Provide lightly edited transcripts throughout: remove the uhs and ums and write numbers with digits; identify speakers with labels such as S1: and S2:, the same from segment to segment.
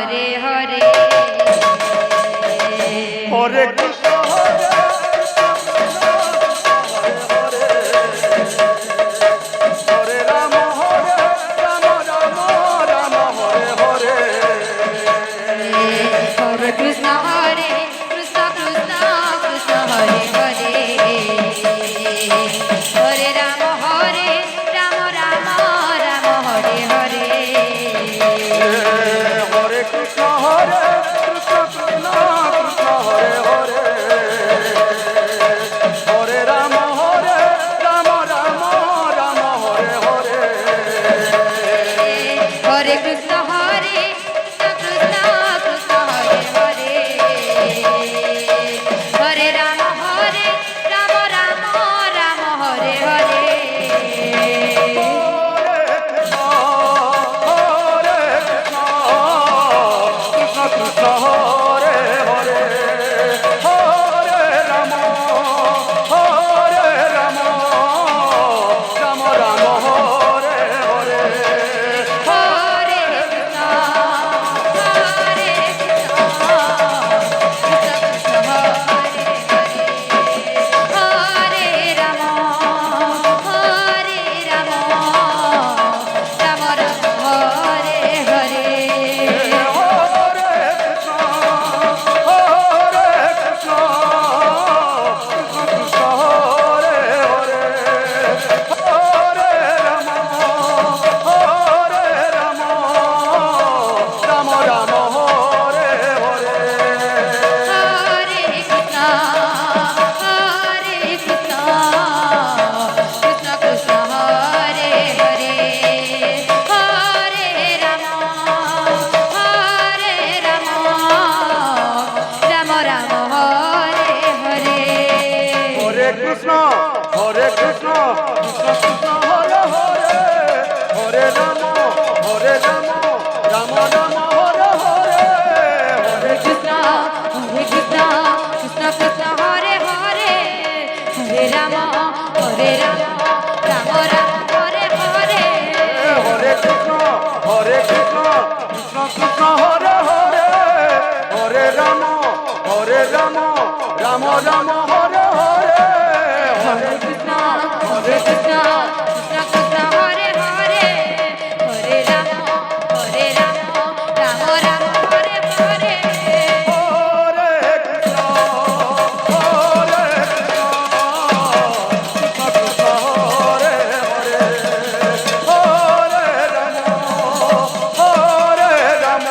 S1: Hare Hare
S2: Hare Krishna Hare Hare Ram Ram Ram Hare Hare
S1: Hare Krishna Hare Krishna Krishna Krishna Hare Hare Hare Ram Ram Ram Hare Hare
S2: Hare Krishna Hare Krishna Krishna Krishna Hare Hare Hare Ram Ram Ram Hare Hare
S1: Hare Krishna Hare Krishna Krishna Hare Hare Hare Ram Ram Ram Hare Hare
S2: Krishna Krishna Hare Hare Hare Ram Ram Ram Hare Hare
S1: Hare Krishna Krishna Krishna Hare Hare Hare Ram Ram Ram Hare Hare Hare Krishna Krishna Krishna Hare Hare Hare Ram Ram Ram Hare Hare
S2: Hare Krishna Krishna Krishna Hare Hare Hare Ram Ram Ram Hare Hare Hare
S1: Krishna Krishna Krishna Hare Hare Hare Ram Ram Ram Hare Hare
S2: Hare Krishna Krishna Krishna Hare Hare Hare Ram Ram Ram Hare Hare
S1: Hare Krishna Krishna Krishna Hare Hare Hare Ram Ram Ram Hare Hare
S2: Hare Krishna Krishna Krishna Hare Hare Hare Ram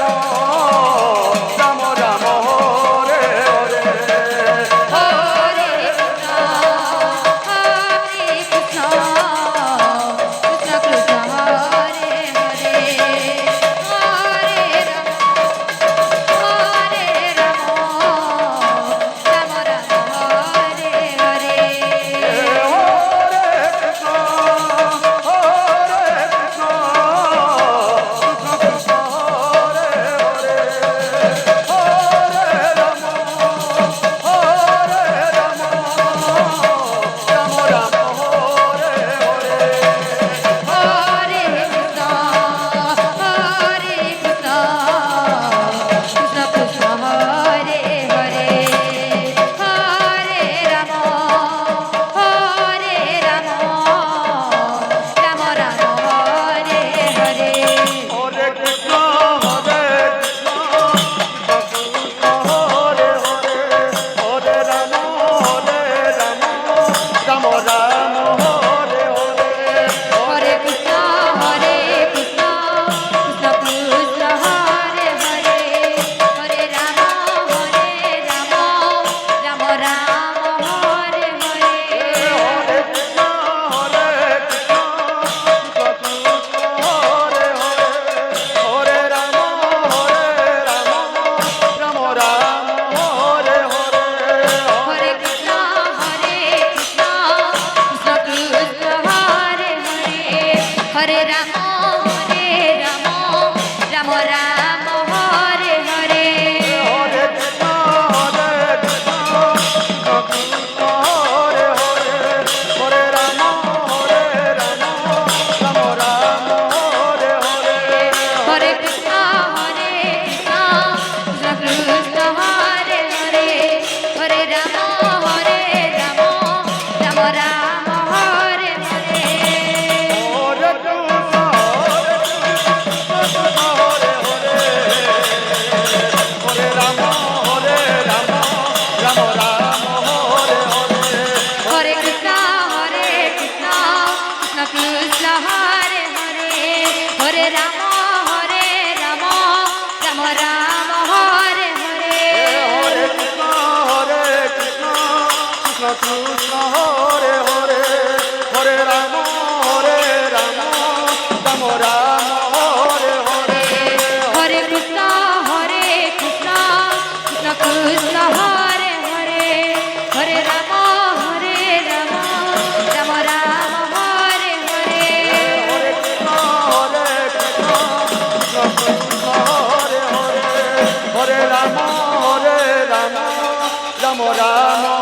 S2: Ram Ram Hare Hare Krishna Hare Hare Hare Ram Ram Ram Hare Hare
S1: Hare Krishna Krishna Krishna Hare Hare Hare Ram Ram Ram Ram Hare Hare
S2: Hare Krishna Krishna Hare Hare Hare Ram Ram Ram Ram